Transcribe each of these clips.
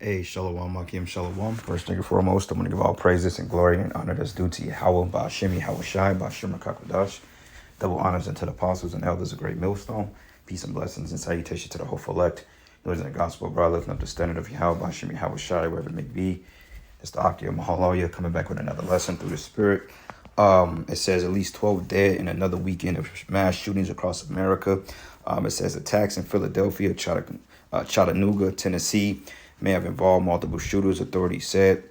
Hey, Shalom, Akim Shalom. First thing and foremost, I'm going to give all praises and glory and honor that's due to Yahweh, Ba'ashim, Yahweh Shai, Ba'ashim Kakadash. Double honors unto the apostles and elders of Great Millstone. Peace and blessings and salutation to the hopeful elect. Those in the gospel, brother, lifting up the standard of Yahweh, Ba'ashim, Yahweh Shai, wherever it may be. It's the Akia Mahaloya coming back with another lesson through the Spirit. It says at least 12 dead in another weekend of mass shootings across America. It says attacks in Philadelphia, Chattanooga, Tennessee may have involved multiple shooters, authorities said.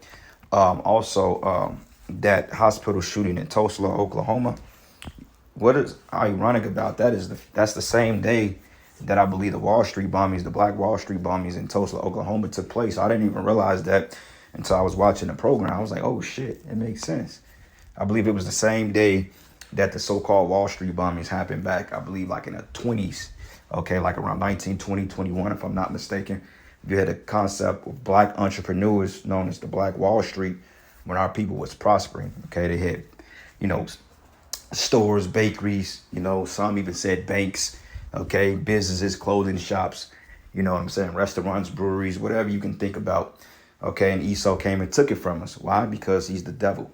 That hospital shooting in Tulsa, Oklahoma. What is ironic about that is that's the same day that I believe the Wall Street bombings, the Black Wall Street bombings in Tulsa, Oklahoma took place. I didn't even realize that until I was watching the program. I was like, oh shit, it makes sense. I believe it was the same day that the so-called Wall Street bombings happened back, I believe like in the 20s, okay, like around 1920, 21, if I'm not mistaken. You had a concept of black entrepreneurs known as the Black Wall Street when our people was prospering, okay? They had, you know, stores, bakeries, some even said banks, okay, businesses, clothing shops, you know what I'm saying, restaurants, breweries, whatever you can think about, okay, and Esau came and took it from us. Why? Because he's the devil,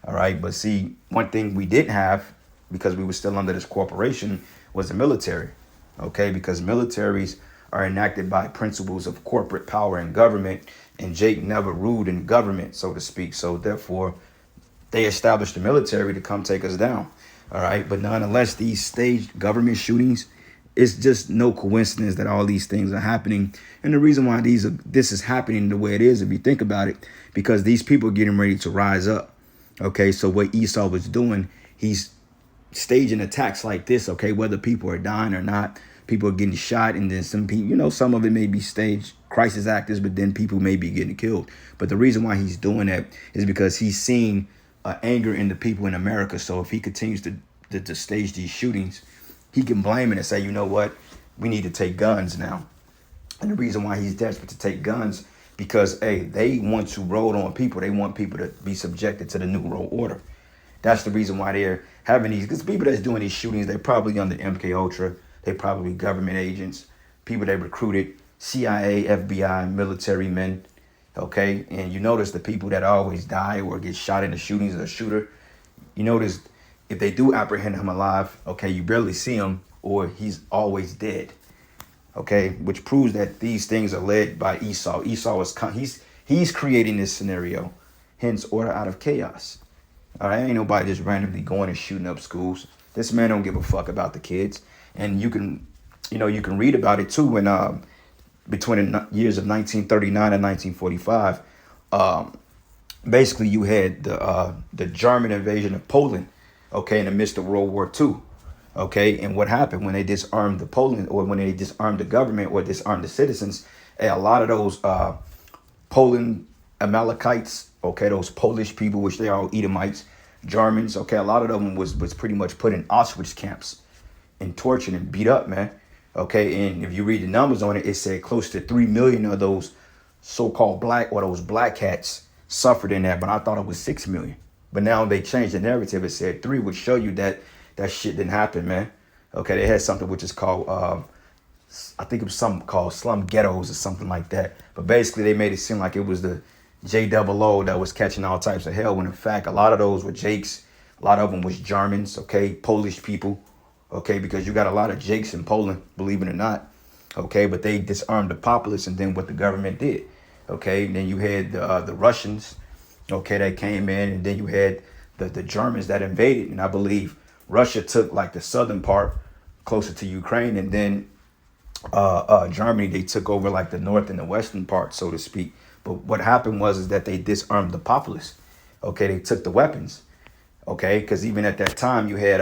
all right? But see, one thing we didn't have, because we were still under this corporation, was the military, okay, because militaries are enacted by principles of corporate power and government, and Jake never ruled in government, so to speak, so therefore, they established the military to come take us down. All right. But nonetheless, these staged government shootings, it's just no coincidence that all these things are happening. And the reason why this is happening the way it is, if you think about it, because these people are getting ready to rise up. Okay. So what Esau was doing, he's staging attacks like this. Okay. Whether people are dying or not, people are getting shot. And then some people, some of it may be staged crisis actors, but then people may be getting killed. But the reason why he's doing that is because he's seen anger in the people in America. So if he continues to stage these shootings, he can blame it and say, you know what, we need to take guns now. And the reason why he's desperate to take guns, because, hey, they want to roll on people. They want people to be subjected to the New World Order. That's the reason why they're having these, because people that's doing these shootings, they're probably under MK Ultra. They're probably government agents, people they recruited, CIA, FBI, military men. Okay, and you notice the people that always die or get shot in the shootings of the shooter, you notice if they do apprehend him alive, okay, you barely see him or he's always dead. Okay, which proves that these things are led by Esau. Esau he's creating this scenario, hence order out of chaos. All right, ain't nobody just randomly going and shooting up schools. This man don't give a fuck about the kids, and you can read about it too when between the years of 1939 and 1945, basically you had the German invasion of Poland, okay, in the midst of World War II, okay, and what happened when they disarmed the Poland, or when they disarmed the government or disarmed the citizens, a lot of those Poland Amalekites, okay, those Polish people, which they are all Edomites, Germans, okay, a lot of them was pretty much put in Auschwitz camps and tortured and beat up, man. Okay, and if you read the numbers on it, it said close to 3 million of those so-called black, or those black hats suffered in that, but I thought it was 6 million. But now they changed the narrative. It said 3, which show you that that shit didn't happen, man. Okay, they had something which is called, I think it was something called slum ghettos or something like that. But basically they made it seem like it was the JOO that was catching all types of hell, when in fact a lot of those were Jakes, a lot of them was Germans, okay, Polish people. Okay, because you got a lot of Jakes in Poland, believe it or not. Okay, but they disarmed the populace, and then what the government did. Okay, and then you had the Russians, okay, that came in, and then you had the Germans that invaded. And I believe Russia took like the southern part closer to Ukraine, and then Germany, they took over like the north and the western part, so to speak. But what happened is that they disarmed the populace. Okay, they took the weapons. Okay, because even at that time you had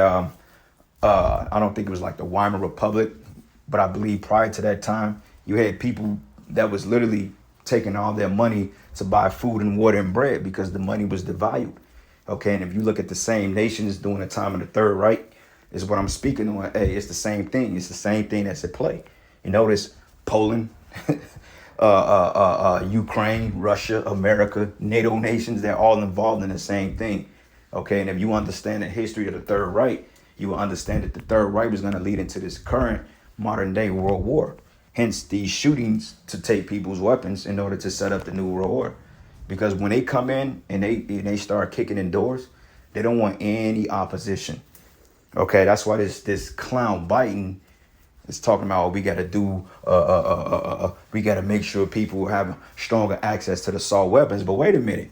I don't think it was like the Weimar Republic, but I believe prior to that time, you had people that was literally taking all their money to buy food and water and bread because the money was devalued. Okay, and if you look at the same nations during the time of the Third Reich, is what I'm speaking on. Hey, it's the same thing. It's the same thing that's at play. You notice Poland, Ukraine, Russia, America, NATO nations, they're all involved in the same thing. Okay, and if you understand the history of the Third Reich, you will understand that the Third Reich was going to lead into this current modern day world war. Hence these shootings to take people's weapons in order to set up the new world order. Because when they come in and they start kicking in doors, they don't want any opposition. Okay, that's why this clown Biden is talking about, oh, we got to do we got to make sure people have stronger access to the assault weapons. But wait a minute,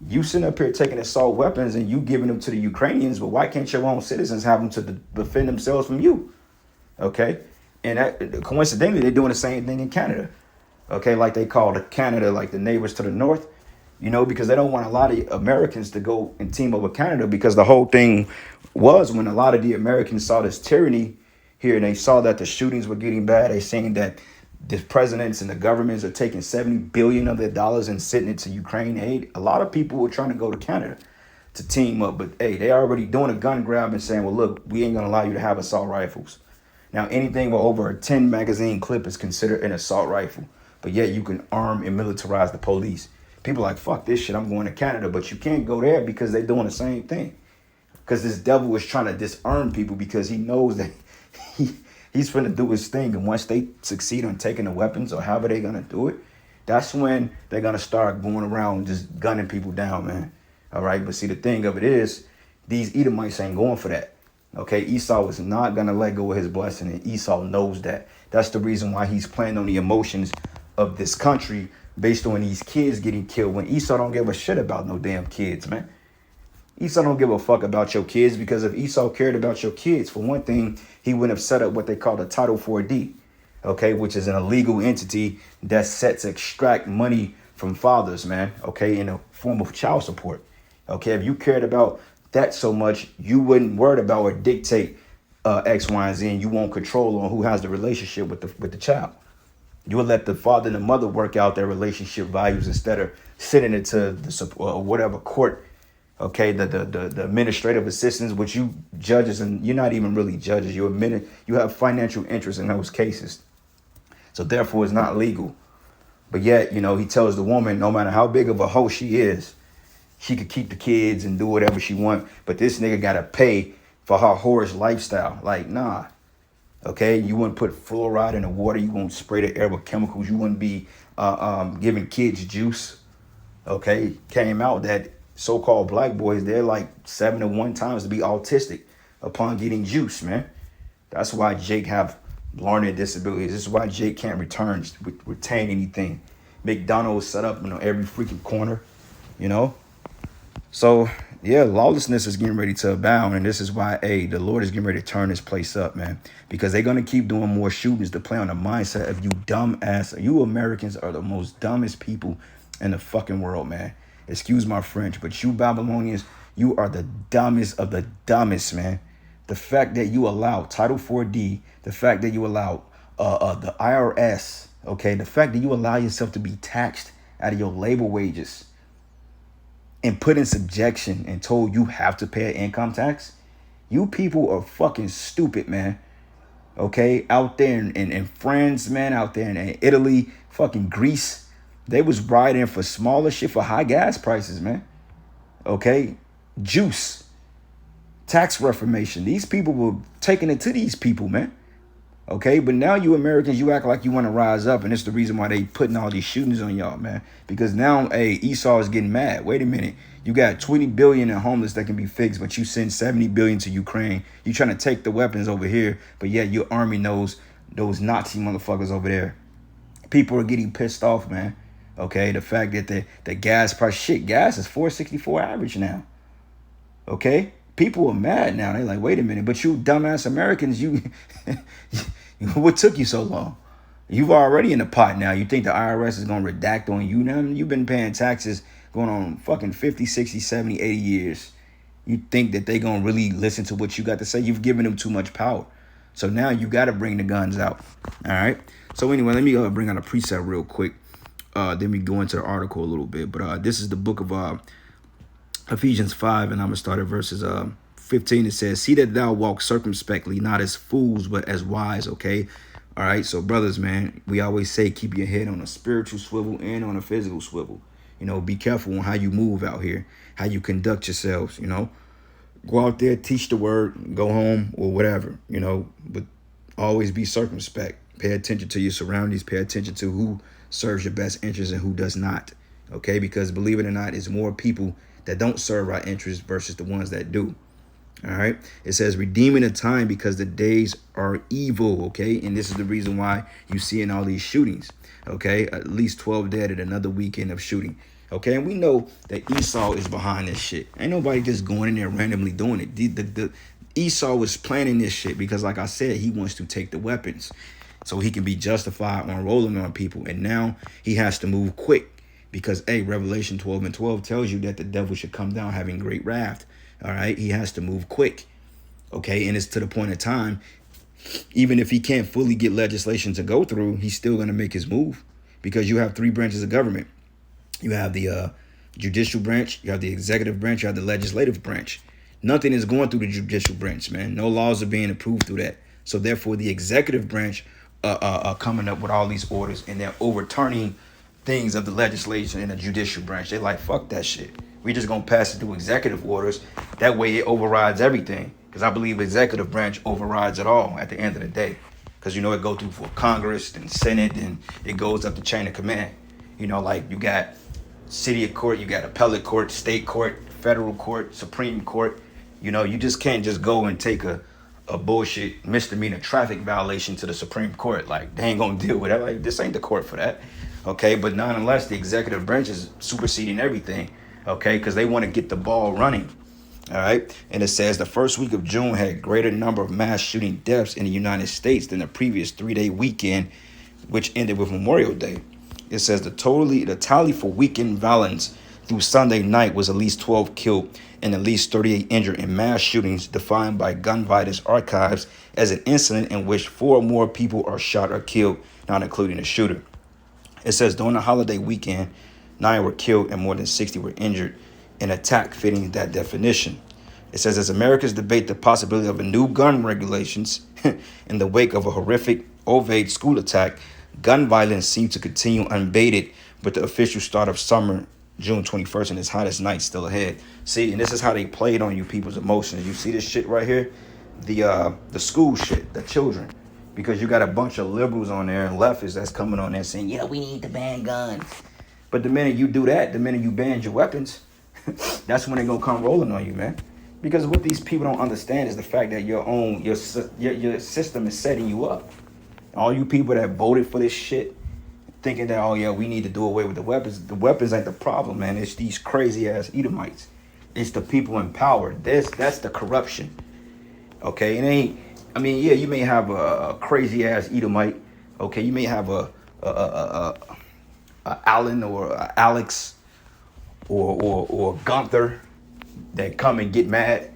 you sitting up here taking assault weapons and you giving them to the Ukrainians, but why can't your own citizens have them to defend themselves from you? Okay, and that, coincidentally, they're doing the same thing in Canada. Okay, like they call the Canada like the neighbors to the north. You know, because they don't want a lot of Americans to go and team up with Canada, because the whole thing was when a lot of the Americans saw this tyranny here and they saw that the shootings were getting bad, they saying that the presidents and the governments are taking 70 billion of their dollars and sending it to Ukraine aid. A lot of people were trying to go to Canada to team up, but hey, they already doing a gun grab and saying, well, look, we ain't gonna allow you to have assault rifles. Now, anything with over a 10 magazine clip is considered an assault rifle, but yet you can arm and militarize the police. People are like, fuck this shit, I'm going to Canada. But you can't go there because they're doing the same thing. Because this devil is trying to disarm people because he knows that he's finna do his thing. And once they succeed on taking the weapons or however they're going to do it, that's when they're going to start going around just gunning people down, man. All right. But see, the thing of it is, these Edomites ain't going for that. Okay. Esau is not going to let go of his blessing. And Esau knows that. That's the reason why he's playing on the emotions of this country based on these kids getting killed, when Esau don't give a shit about no damn kids, man. Esau don't give a fuck about your kids, because if Esau cared about your kids, for one thing, he wouldn't have set up what they call a Title 4D, okay, which is an illegal entity that's set to extract money from fathers, man, okay, in the form of child support. Okay, if you cared about that so much, you wouldn't worry about or dictate X, Y, and Z, and you won't control on who has the relationship with the child. You would let the father and the mother work out their relationship values instead of sending it to the whatever court, okay, the administrative assistants, which you judges, and you're not even really judges. You have financial interest in those cases. So therefore, it's not legal. But yet, you know, he tells the woman, no matter how big of a hoe she is, she could keep the kids and do whatever she want. But this nigga got to pay for her whorish lifestyle. Like, nah. Okay, you wouldn't put fluoride in the water. You won't spray the air with chemicals. You wouldn't be giving kids juice. Okay, came out that so-called black boys, they're like 7 to 1 times to be autistic upon getting juice, man. That's why Jake have learning disabilities. This is why Jake can't retain anything. McDonald's set up in every freaking corner, you know. So yeah, lawlessness is getting ready to abound, and this is why, the Lord is getting ready to turn this place up, man, because they're gonna keep doing more shootings to play on the mindset of you dumb ass. You Americans are the most dumbest people in the fucking world, man. Excuse my French, but you Babylonians, you are the dumbest of the dumbest, man. The fact that you allow Title 4D, the fact that you allow the IRS, okay, the fact that you allow yourself to be taxed out of your labor wages and put in subjection and told you have to pay an income tax, you people are fucking stupid, man. Okay, out there in France, man, out there in Italy, fucking Greece, they was riding for smaller shit for high gas prices, man. Okay, juice, tax reformation. These people were taking it to these people, man. Okay, but now you Americans, you act like you want to rise up, and it's the reason why they putting all these shootings on y'all, man. Because now, Esau is getting mad. Wait a minute, you got 20 billion in homeless that can be fixed, but you send 70 billion to Ukraine. You trying to take the weapons over here, but yet your army knows those Nazi motherfuckers over there. People are getting pissed off, man. Okay, the fact that the gas price, gas is $4.64 average now. Okay, people are mad now. They're like, wait a minute, but you dumbass Americans, you what took you so long? You've already in the pot now. You think the IRS is going to redact on you now? You've been paying taxes going on fucking 50, 60, 70, 80 years. You think that they going to really listen to what you got to say? You've given them too much power. So now you got to bring the guns out. All right. So anyway, let me bring out a precept real quick. Then we go into the article a little bit. But this is the book of Ephesians 5, and I'm going to start at verses 15. It says, see that thou walk circumspectly, not as fools, but as wise, okay? All right, so brothers, man, we always say keep your head on a spiritual swivel and on a physical swivel. You know, be careful on how you move out here, how you conduct yourselves, you know. Go out there, teach the word, go home or whatever, you know, but always be circumspect, Pay attention to your surroundings. Pay attention to who serves your best interest and who does not. Okay, because believe it or not, it's more people that don't serve our interests versus the ones that do. All right. It says redeeming the time because the days are evil. Okay. And this is the reason why you see in all these shootings. Okay. At least 12 dead at another weekend of shooting. Okay. And we know that Esau is behind this shit. Ain't nobody just going in there randomly doing it. The Esau was planning this shit because, like I said, he wants to take the weapons so he can be justified on rolling on people. And now he has to move quick because, Revelation 12:12 tells you that the devil should come down having great wrath. All right, he has to move quick. Okay, and it's to the point of time. Even if he can't fully get legislation to go through, he's still going to make his move because you have three branches of government. You have the judicial branch, you have the executive branch, you have the legislative branch. Nothing is going through the judicial branch, man. No laws are being approved through that. So therefore, the executive branch are coming up with all these orders and they're overturning things of the legislation and the judicial branch. They're like, fuck that shit. We just gonna pass it through executive orders. That way it overrides everything. Because I believe the executive branch overrides it all at the end of the day. Because it go through for Congress and Senate and it goes up the chain of command. Like you got city court, you got appellate court, state court, federal court, Supreme Court. You just can't just go and take a bullshit misdemeanor traffic violation to the Supreme Court. Like they ain't gonna deal with that. Like this ain't the court for that. Okay, but nonetheless, the executive branch is superseding everything. Okay, because they want to get the ball running. All right. And it says the first week of June had greater number of mass shooting deaths in the United States than the previous 3-day weekend, which ended with Memorial Day. It says the tally for weekend violence through Sunday night was at least 12 killed and at least 38 injured in mass shootings defined by Gun Violence Archives as an incident in which 4 or more people are shot or killed, not including the shooter. It says during the holiday weekend, 9 were killed and more than 60 were injured, an attack fitting that definition. It says as Americans debate the possibility of a new gun regulations in the wake of a horrific Ovade school attack, gun violence seems to continue unabated with the official start of summer, June 21st, and its hottest night still ahead. See, and this is how they played on you people's emotions. You see this shit right here? The school shit, the children. Because you got a bunch of liberals on there and leftists that's coming on there saying, yeah, we need to ban guns. But the minute you do that, the minute you ban your weapons, that's when they're going to come rolling on you, man. Because what these people don't understand is the fact that your system is setting you up. All you people that voted for this shit, thinking that, oh, yeah, we need to do away with the weapons ain't the problem, man. It's these crazy-ass Edomites. It's the people in power. That's the corruption. Okay? It ain't, you may have a crazy-ass Edomite. Okay? You may have a Alan or Alex or Gunther that come and get mad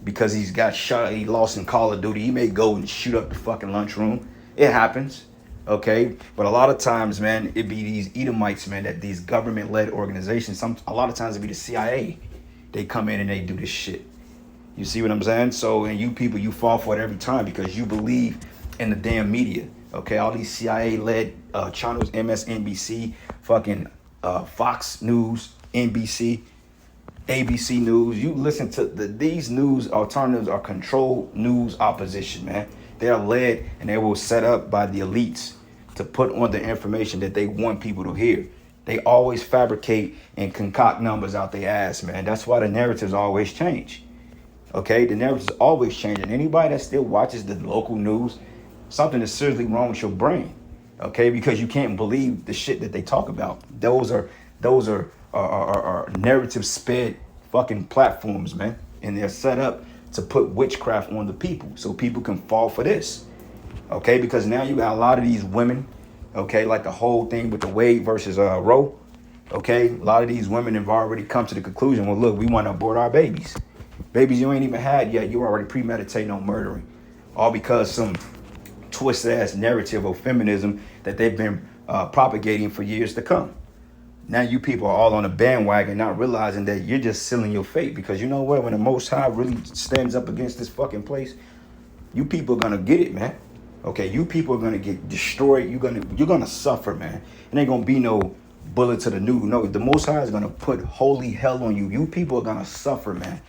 because he's got shot, he lost in Call of Duty. He may go and shoot up the fucking lunchroom. It happens, okay? But a lot of times, man, it be these Edomites, man, that these government-led organizations, a lot of times it be the CIA. They come in and they do this shit. You see what I'm saying? So, and you people, you fall for it every time because you believe in the damn media. Okay, all these CIA-led channels, MSNBC, fucking Fox News, NBC, ABC News. You listen to these news alternatives are controlled news opposition, man. They're led and they were set up by the elites to put on the information that they want people to hear. They always fabricate and concoct numbers out their ass, man. That's why the narratives always change. Okay, the narratives always change. And anybody that still watches the local news, something is seriously wrong with your brain. Okay, because you can't believe the shit that they talk about. Those are narrative sped fucking platforms, man. And they're set up to put witchcraft on the people so people can fall for this. Okay, because now you got a lot of these women, okay, like the whole thing with the Wade versus Roe. Okay, a lot of these women have already come to the conclusion, well, look, we want to abort our babies. Babies you ain't even had yet, you're already premeditating on murdering. All because some twisted ass narrative of feminism that they've been propagating for years to come. Now you people are all on a bandwagon, not realizing that you're just sealing your fate. Because you know what? When the Most High really stands up against this fucking place, you people are gonna get it, man. Okay, you people are gonna get destroyed. You're gonna suffer, man. It ain't gonna be no bullet to the new. No, the Most High is gonna put holy hell on you. You people are gonna suffer, man.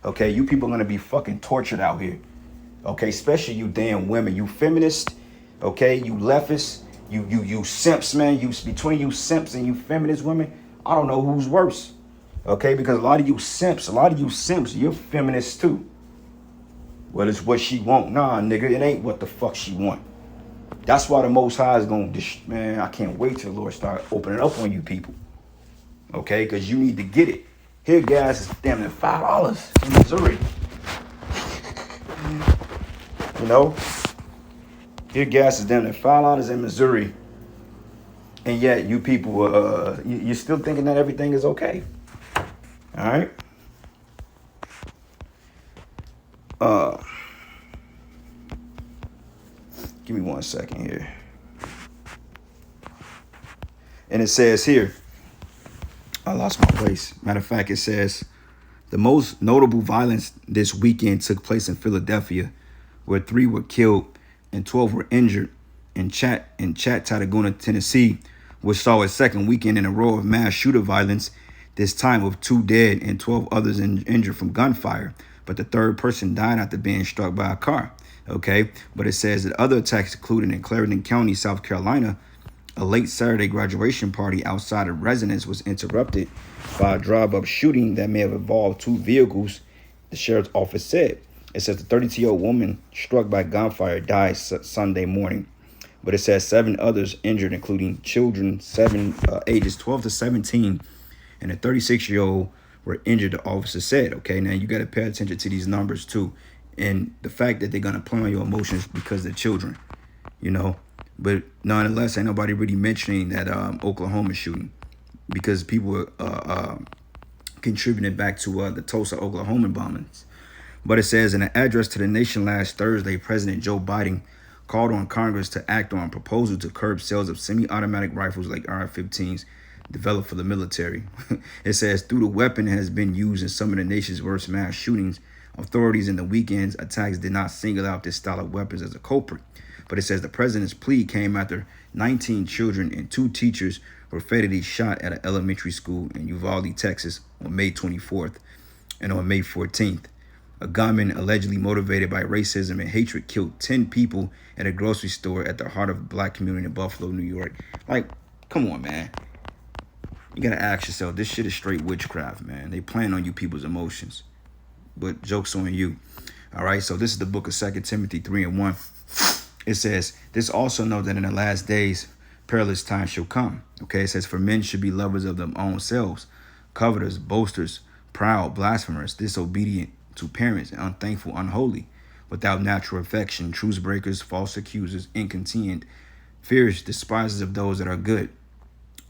Okay, you people are gonna be fucking tortured out here. Okay, especially you damn women, you feminists. Okay, you leftists, you simps, man. You between you simps and you feminist women, I don't know who's worse. Okay, because a lot of you simps, you're feminists too. Well, it's what she want. Nah, nigga, it ain't what the fuck she want. That's why the Most High is gonna, man. I can't wait till the Lord start opening up on you people. Okay, because you need to get it. Here, gas is damn near $5 in Missouri. You know, here gas is damn near $5 in Missouri, and yet you people, you're still thinking that everything is okay. All right. Give me 1 second here. And it says here, I lost my place. Matter of fact, it says the most notable violence this weekend took place in Philadelphia, where 3 were killed and 12 were injured. In Chattanooga, Tennessee, which saw its second weekend in a row of mass shooter violence, this time with 2 dead and 12 others injured from gunfire. But the third person died after being struck by a car. Okay, but it says that other attacks included in Clarendon County, South Carolina. A late Saturday graduation party outside a residence was interrupted by a drive-up shooting that may have involved 2 vehicles, the sheriff's office said. It says the 32-year-old woman struck by gunfire died Sunday morning. But it says 7 others injured, including children ages 12 to 17, and a 36-year-old were injured, the officer said. Okay, now you got to pay attention to these numbers too. And the fact that they're going to play on your emotions because they're children, you know. But nonetheless, ain't nobody really mentioning that Oklahoma shooting, because people were contributing back to the Tulsa, Oklahoma bombings. But it says in an address to the nation last Thursday, President Joe Biden called on Congress to act on a proposal to curb sales of semi-automatic rifles like AR-15s developed for the military. It says through the weapon has been used in some of the nation's worst mass shootings. Authorities in the weekend's attacks did not single out this style of weapons as a culprit. But it says the president's plea came after 19 children and 2 teachers were fatally shot at an elementary school in Uvalde, Texas on May 24th. And on May 14th, a gunman allegedly motivated by racism and hatred killed 10 people at a grocery store at the heart of the black community in Buffalo, New York. Like, come on, man. You got to ask yourself, this shit is straight witchcraft, man. They playing on you people's emotions. But joke's on you. All right, so this is the book of 2 Timothy 3:1. It says, this also know that in the last days, perilous times shall come. Okay, it says, for men should be lovers of their own selves, covetous, boasters, proud, blasphemers, disobedient to parents, and unthankful, unholy, without natural affection, truce breakers, false accusers, incontinent, fierce, despisers of those that are good,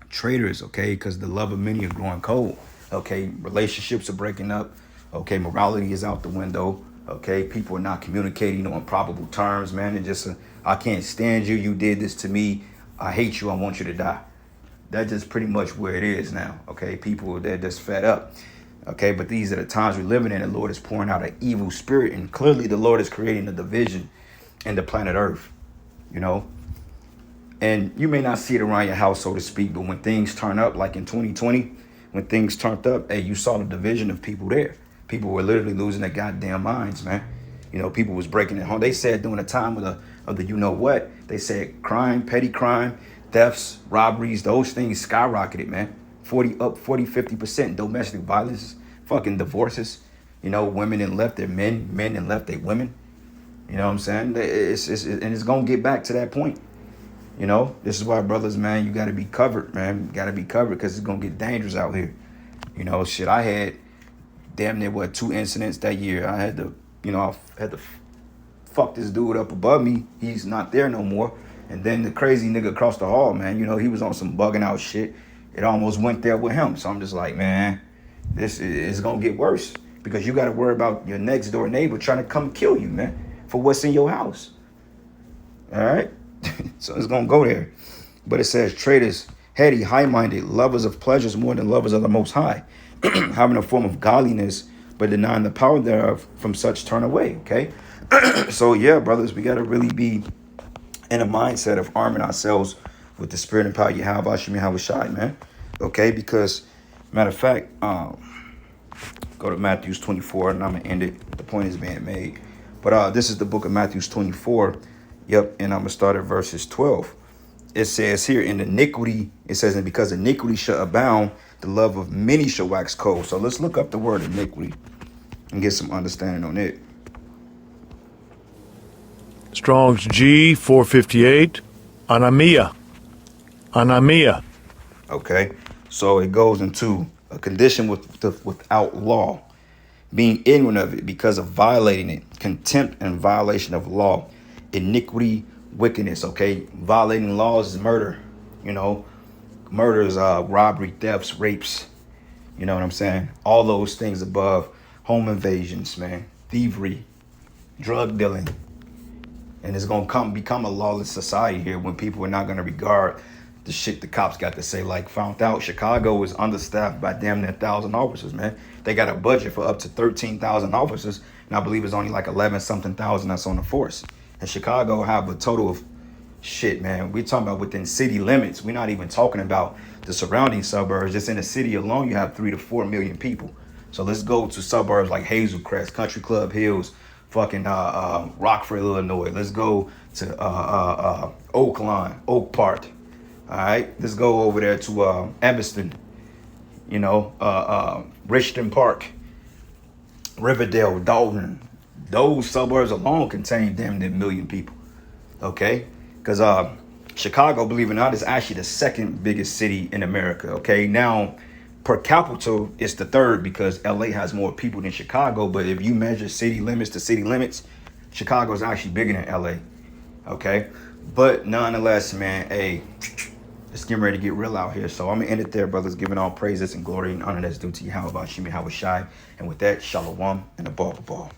traitors, okay, because the love of many are growing cold. Okay, relationships are breaking up. Okay, morality is out the window. Okay, people are not communicating on probable terms, man. And just, I can't stand you. You did this to me. I hate you. I want you to die. That's just pretty much where it is now. Okay, people, they're just fed up. Okay, but these are the times we're living in. The Lord is pouring out an evil spirit. And clearly the Lord is creating a division in the planet Earth, you know. And you may not see it around your house, so to speak. But when things turn up, like in 2020, when things turned up, hey, you saw the division of people there. People were literally losing their goddamn minds, man. You know, people was breaking it home. They said during the time of the you know what, they said crime, petty crime, thefts, robberies, those things skyrocketed, man. 50% domestic violence, fucking divorces. You know, women and left their men and left their women. You know what I'm saying? And it's gonna get back to that point. You know, this is why, brothers, man, you gotta be covered, man. You gotta be covered because it's gonna get dangerous out here. You know, shit, I had damn near 2 incidents that year. I had to fuck this dude up above me. He's not there no more. And then the crazy nigga across the hall, man, you know, he was on some bugging out shit. It almost went there with him. So I'm just like, man, this is gonna get worse because you got to worry about your next door neighbor trying to come kill you, man, for what's in your house. All right. So it's gonna go there. But it says traitors, heady, high-minded, lovers of pleasures more than lovers of the Most High, having a form of godliness, but denying the power thereof, from such turn away. Okay. So yeah, brothers, we got to really be in a mindset of arming ourselves with the spirit and power you have, man. Okay, because matter of fact, go to Matthew 24, and I'm gonna end it. The point is being made. But this is the book of Matthew 24. Yep, and I'm gonna start at verses 12. It says here, in iniquity, it says, and because iniquity shall abound, the love of many shall wax cold. So let's look up the word iniquity and get some understanding on it. Strong's G 458. Anamia. Anamia. Okay, so it goes into a condition without law, being ignorant of it because of violating it, contempt and violation of law, iniquity, wickedness. Okay, violating laws is murder. You know, murder is robbery, thefts, rapes. You know what I'm saying? All those things above, home invasions, man, thievery, drug dealing. And it's gonna become a lawless society here when people are not gonna regard the shit the cops got to say. Like, found out Chicago is understaffed by damn near 1,000 officers, man. They got a budget for up to 13,000 officers, and I believe it's only like 11 something thousand that's on the force. And Chicago have a total of shit, man. We're talking about within city limits. We're not even talking about the surrounding suburbs. Just in the city alone, you have 3 to 4 million people. So let's go to suburbs like Hazel Crest, Country Club Hills, fucking Rockford, Illinois. Let's go to Oaklawn, Oak Park. All right, let's go over there to Evanston, you know, Richmond Park, Riverdale, Dalton. Those suburbs alone contain damn near 1 million people. Okay, because Chicago, believe it or not, is actually the second biggest city in America. Okay, now per capita, it's the third because LA has more people than Chicago. But if you measure city limits to city limits, Chicago is actually bigger than LA. Okay, but nonetheless, man, hey, it's getting ready to get real out here. So I'm gonna end it there, brothers, giving all praises and glory and honor that's due to Yahweh Shimi Hawashai. And with that, shalom and a ball.